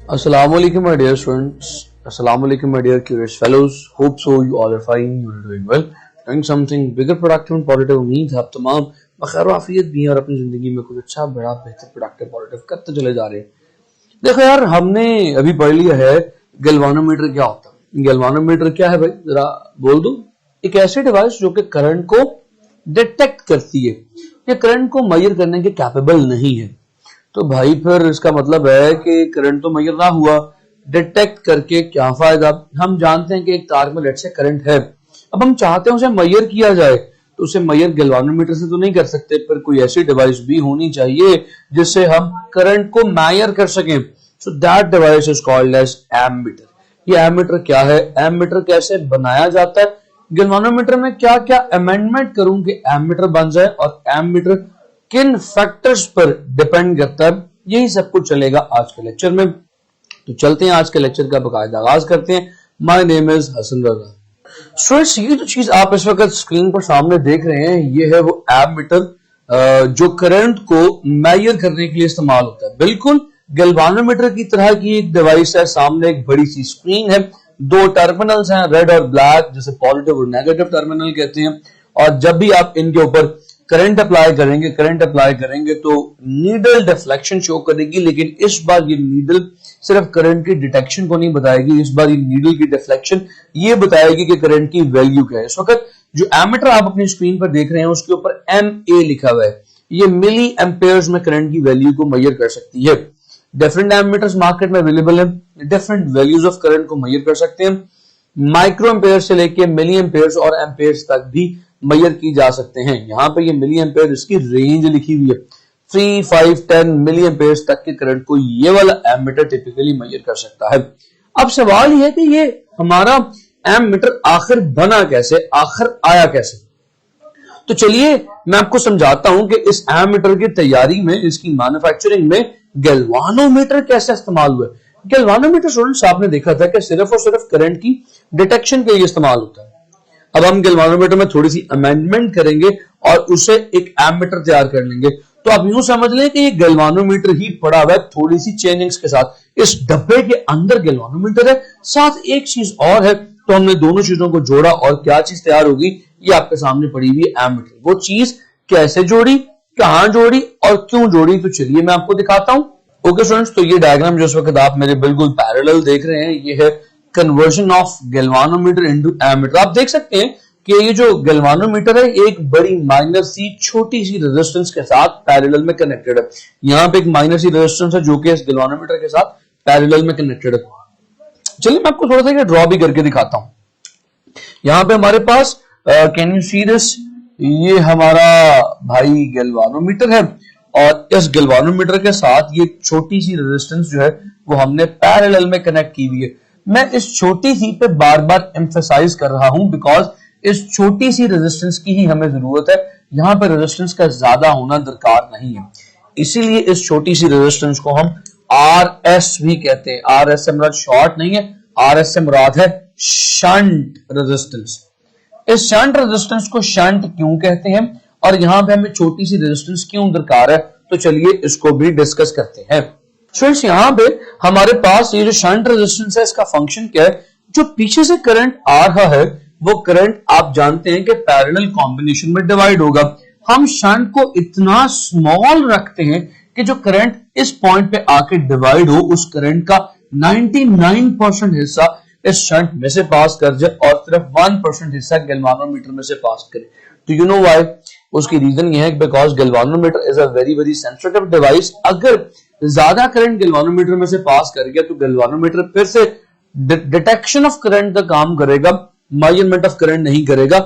Assalamualaikum my dear students. Assalamualaikum my dear curious fellows. Hope so you all are fine. You are doing well. Doing something bigger, productive and positive. उम्मीद है आप तमाम बखैर आफियत भी हैं और अपनी जिंदगी में कुछ अच्छा बड़ा बेहतर प्रोडक्टिव पॉजिटिव करते चले जा रहे हैं। देखो यार, हमने अभी पढ़ लिया है गैल्वानोमीटर क्या होता है। गैल्वानोमीटर क्या है भाई, जरा बोल दो। एक ऐसी डिवाइस जो कि करंट को डिटेक्ट करती है या करंट को मेजर करने के कैपेबल नहीं है। तो भाई फिर इसका मतलब है कि करंट तो मेजर ना हुआ, डिटेक्ट करके क्या फायदा। हम जानते हैं कि एक तार में लेट से करंट है, अब हम चाहते हैं उसे मेजर किया जाए, तो उसे मेजर गैल्वानोमीटर से तो नहीं कर सकते, पर कोई ऐसी डिवाइस भी होनी चाहिए जिससे हम करंट को मेजर कर सकें। So that device is called as ammeter. ये एमीटर क्या है, एमीटर कैसे बनाया जाता है, गैल्वानोमीटर में क्या क्या अमेंडमेंट करूं कि एमीटर बन जाए, और एमीटर किन फैक्टर्स पर डिपेंड करता है, यही सब कुछ चलेगा आज के लेक्चर में। तो चलते हैं आज के लेक्चर का बाकायदा आगाज करते हैं। My name is Hasan Raza. Students, ये जो चीज आप इस वक्त स्क्रीन पर सामने देख रहे हैं, ये है वो एमीटर जो करंट को मेजर करने के लिए इस्तेमाल होता है। बिल्कुल गैल्वानोमीटर की तरह की एक डिवाइस है। सामने एक बड़ी सी स्क्रीन है, दो टर्मिनल्स हैं, रेड और ब्लैक, जिसे पॉजिटिव और नेगेटिव टर्मिनल कहते हैं। और जब भी आप इनके ऊपर करंट अप्लाई करेंगे तो नीडल डिफ्लेक्शन शो करेगी, लेकिन इस बार ये नीडल सिर्फ करंट की डिटेक्शन को नहीं बताएगी, इस बार ये नीडल की डिफ्लेक्शन ये बताएगी कि करंट की वैल्यू क्या है। इस वक्त जो एमीटर आप अपनी स्क्रीन पर देख रहे हैं उसके ऊपर MA लिखा हुआ है, ये मिली एम्पेयर्स में करंट की वैल्यू को मेजर कर सकती है। डिफरेंट एमीटर्स मार्केट में अवेलेबल है, डिफरेंट वैल्यूज ऑफ करंट को मेजर कर सकते हैं। माइक्रो एम्पेयर से लेके मिली एम्पेयर्स और एम्पेयर्स तक भी मेजर की जा सकते हैं। यहाँ पे ये मिली एम्पेयर, इसकी रेंज लिखी हुई है, 3, 5, 10 मिली एम्पेयर्स तक के करंट को ये वाला एमीटर टिपिकली मेजर कर सकता है। अब सवाल ये है कि ये हमारा एमीटर आखिर बना कैसे, आखिर आया कैसे। तो चलिए मैं आपको समझाता हूं कि इस एमीटर की तैयारी में, इसकी मैन्युफैक्चरिंग में गैल्वानोमीटर कैसे इस्तेमाल हुआ। गैल्वानोमीटर स्टूडेंट्स आपने देखा था कि सिर्फ और सिर्फ करंट की डिटेक्शन के लिए इस्तेमाल होता है। अब हम गैल्वानोमीटर में थोड़ी सी अमेंडमेंट करेंगे और उसे एक एमीटर तैयार कर लेंगे। तो आप यूं समझ लें कि ये गैल्वानोमीटर ही पड़ा हुआ है थोड़ी सी चेंजिंग्स के साथ। इस डब्बे के अंदर गैल्वानोमीटर है, साथ एक चीज और है। तो हमने दोनों चीजों को जोड़ा और क्या चीज तैयार होगी, ये आपके सामने पड़ी हुई है एमीटर। वो चीज कैसे जोड़ी, कहां जोड़ी और क्यों जोड़ी, तो चलिए मैं आपको दिखाता हूं। ओके स्टूडेंट्स, तो ये डायग्राम जो इस वक्त आप मेरे बिल्कुल पैरेलल देख रहे हैं, ये है conversion of galvanometer into ammeter. आप देख सकते हैं कि ये जो गैल्वानोमीटर है एक बड़ी माइनर सी छोटी सी रेजिस्टेंस के साथ पैरेलल में कनेक्टेड है। यहाँ पे एक माइनर सी रेजिस्टेंस है जो कि इस गैल्वानोमीटर के साथ पैरेलल में कनेक्टेड है। चलिए मैं आपको थोड़ा सा ड्रॉ भी करके दिखाता हूं। यहाँ पे हमारे पास कैन यू सी दिस, ये हमारा भाई गैल्वानोमीटर है और इस गैल्वानोमीटर के साथ ये छोटी सी रेजिस्टेंस जो है वो हमने पैरेलल में कनेक्ट की हुई है। मैं इस छोटी सी पे बार बार एम्फसाइज कर रहा हूं बिकॉज इस छोटी सी रेजिस्टेंस की ही हमें जरूरत है, यहां पर रेजिस्टेंस का ज्यादा होना दरकार नहीं है। इसीलिए इस छोटी सी रेजिस्टेंस को हम RS भी कहते हैं। RS से मुराद शॉर्ट नहीं है, RS से मुराद है शंट रेजिस्टेंस। इस शंट रेजिस्टेंस को शंट क्यों कहते हैं और यहां पे हमें छोटी सी रेजिस्टेंस क्यों दरकार है, तो चलिए इसको भी डिस्कस करते हैं। फ्रेंड्स, यहां पे हमारे पास ये जो शंट रेजिस्टेंस है इसका फंक्शन क्या है। जो पीछे से करंट आ रहा है वो करंट आप जानते हैं कि पैरेलल कॉम्बिनेशन में डिवाइड होगा। हम शंट को इतना स्मॉल रखते हैं कि जो करंट इस पॉइंट पे आके डिवाइड हो उस करंट का 99% हिस्सा इस शंट में से पास कर जाए और सिर्फ 1% हिस्सा गैल्वानोमीटर में से पास करे। तो यू नो व्हाई, उसकी रीजन ये है because galvanometer is a very very sensitive device. अगर ज्यादा करंट गैल्वानोमीटर में से पास कर गया तो गैल्वानोमीटर फिर से डिटेक्शन ऑफ करंट का काम करेगा, मेजरमेंट ऑफ करंट नहीं करेगा।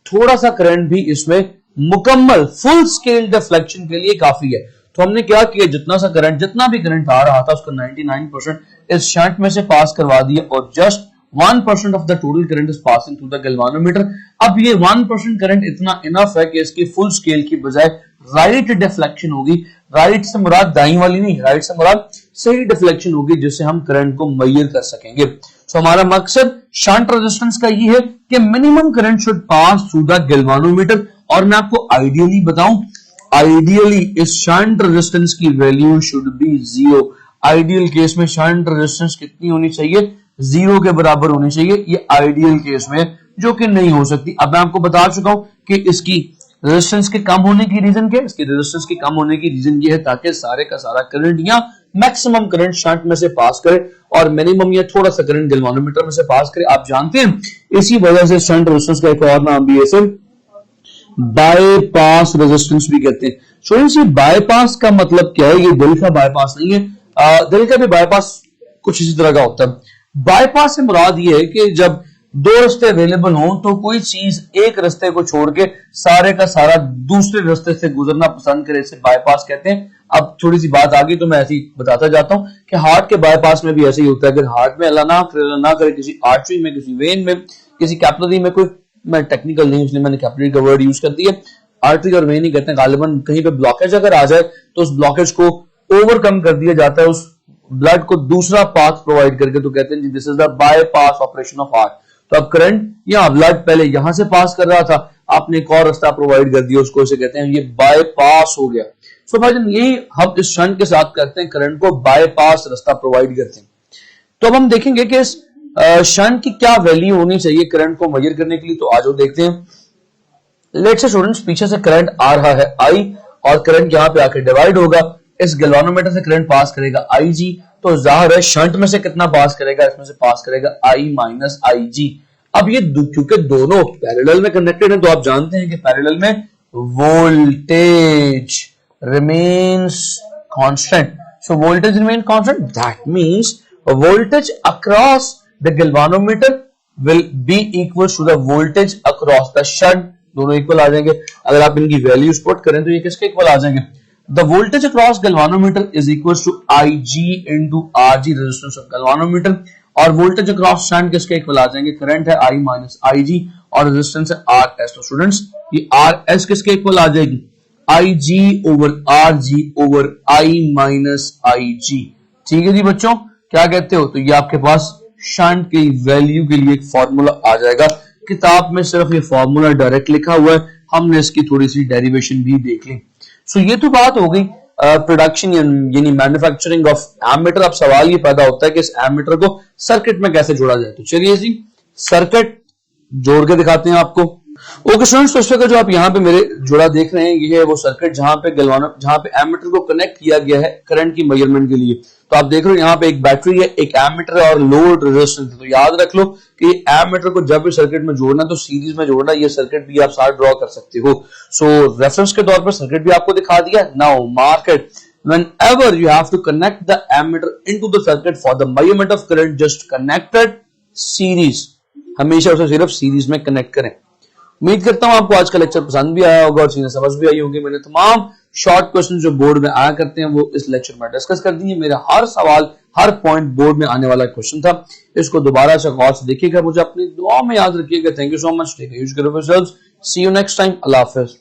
थोड़ा सा करंट भी इसमें मुकम्मल फुल स्केल डिफ्लेक्शन के लिए काफी है। तो हमने क्या किया, जितना भी करंट आ रहा था उसका 99% इस शंट में से पास करवा दिया और just 1% of the total current is passing through the galvanometer. अब ये 1% करंट इतना इनफ है कि इसकी फुल स्केल की बजाय राइट डिफ्लेक्शन होगी। राइट से मुराद दाईं वाली नहीं, राइट से मुराद सही डिफ्लेक्शन होगी जिससे हम करंट को मेजर कर सकेंगे। तो हमारा मकसद शंट रेजिस्टेंस का ये है कि minimum current should pass through the galvanometer. और मैं आपको आइडियली बताऊं, आइडियली इस शंट रेजिस्टेंस की value should be 0। Ideal case में शंट रेजिस्टेंस कितनी होनी चाहिए, 0 के बराबर होनी चाहिए, ये आइडियल केस में, जो कि नहीं हो सकती। अब मैं आपको बता चुका हूं कि इसकी रेजिस्टेंस के कम होने की रीजन क्या है, इसकी रेजिस्टेंस के कम होने की रीजन ये है ताकि सारे का सारा करंट या मैक्सिमम करंट शंट में से पास करे और मिनिमम या थोड़ा सा करंट गैल्वानोमीटर में से पास करे। आप जानते हैं इसी वजह से शंट रेजिस्टेंस का एक और नाम भी है, इसे बाईपास रेजिस्टेंस भी कहते हैं। स्टूडेंट्स ये बाईपास का मतलब क्या है, ये दिल का बाईपास नहीं है, दिल का भी बाईपास कुछ इसी तरह का होता है। बाईपास से मुराद ये है कि जब दो रास्ते अवेलेबल हों तो कोई चीज एक रास्ते को छोड़ के सारे का सारा दूसरे रास्ते से गुजरना पसंद करे, इसे बाईपास कहते हैं। अब थोड़ी सी बात आ गई तो मैं ऐसे ही बताता जाता हूं कि हार्ट के बाईपास में भी ऐसे ही होता है। अगर हार्ट में अल्लाह ना करे किसी आर्टरी में, किसी वेन में, किसी कैपिलरी में, कोई मैं टेक्निकल नहीं इसलिए मैंने कैपिलरी का वर्ड यूज कर दिया, आर्टरी और वेन ही कहते हैं गालिबन, कहीं पे ब्लॉकेज अगर आ जाए तो उस ब्लॉकेज को ओवरकम कर दिया जाता है उस ब्लड को दूसरा पाथ प्रोवाइड करके, तो कहते हैं this is the bypass operation of heart. तो अब करंट या ब्लड पहले यहां से पास कर रहा था, आपने एक और रास्ता प्रोवाइड कर दिया उसको, इसे कहते हैं ये बाईपास हो गया। सो भाईजान यही हम इस शंट के साथ करते हैं, करंट को बाईपास रास्ता प्रोवाइड करते हैं। तो अब हम देखेंगे कि इस शंट की क्या वैल्यू होनी चाहिए करंट को मेजर करने के लिए। तो आज देखते हैं, लेट्स से स्टूडेंट्स पीछे से करंट आ रहा है आई और करंट यहां पे आके डिवाइड होगा, इस गैल्वानोमीटर से करंट पास करेगा आई जी, तो जाहिर है शंट में से कितना पास करेगा, इसमें से पास करेगा आई माइनस आई जी। अब ये क्योंकि दोनों पैरेलल में कनेक्टेड हैं तो आप जानते हैं कि पैरेलल में voltage remains constant, so voltage remain constant, that means voltage across the galvanometer will be equal to the voltage across the shunt, दोनों इक्वल आ जाएंगे। अगर आप इनकी वैल्यूज पुट करें तो ये किसके इक्वल आ जाएंगे, the voltage across galvanometer is equal to Ig into Rg resistance of galvanometer, और voltage across shunt किसके इक्वल आ जाएंगे, करंट है I minus Ig और रेजिस्टेंस है Rs। तो स्टूडेंट्स ये Rs किसके इक्वल आ जाएगी, Ig over Rg over I minus Ig। ठीक है जी बच्चों, क्या कहते हो, तो ये आपके पास शंट की वैल्यू के लिए एक फॉर्मूला आ जाएगा। किताब में सिर्फ ये फॉर्मूला डायरेक्ट लिखा हुआ है, हमने इसकी थोड़ी सी डेरिवेशन भी देख ली। सो ये तो बात हो गई प्रोडक्शन यानी मैन्युफैक्चरिंग ऑफ एमीटर। अब सवाल ये पैदा होता है कि इस एमीटर को सर्किट में कैसे जोड़ा जाए। तो चलिए जी सर्किट जोड़ के दिखाते हैं आपको। ओके स्टूडेंट्स, तो जो आप यहाँ पे मेरे जोड़ा देख रहे हैं ये है वो सर्किट जहां पे एमीटर को कनेक्ट किया गया है करंट की मेजरमेंट के लिए। तो आप देख रहे हो यहाँ पे एक बैटरी है, एक एमीटर है और लोड रेजिस्टेंस है। तो याद रख लो कि एमीटर को जब भी सर्किट में जोड़ना तो सीरीज में जोड़ना, ये सर्किट भी आप साथ ड्रॉ कर सकते हो। सो रेफरेंस के तौर पर सर्किट भी आपको दिखा दिया। Now mark it, whenever you have to connect the ammeter into the circuit for the measurement of current, just connected series, हमेशा उसे सिर्फ सीरीज में कनेक्ट करें। उम्मीद करता हूं आपको आज का लेक्चर पसंद भी आया होगा और चीजें समझ भी आई होंगी। मैंने तमाम शॉर्ट क्वेश्चन जो बोर्ड में आया करते हैं वो इस लेक्चर में डिस्कस कर दिए। मेरा हर सवाल हर पॉइंट बोर्ड में आने वाला क्वेश्चन था, इसको दोबारा से गौर से देखिएगा, मुझे अपनी दुआ में याद रखिएगा। Thank you so much, take care of yourselves, see you next time, अल्लाह हाफिज।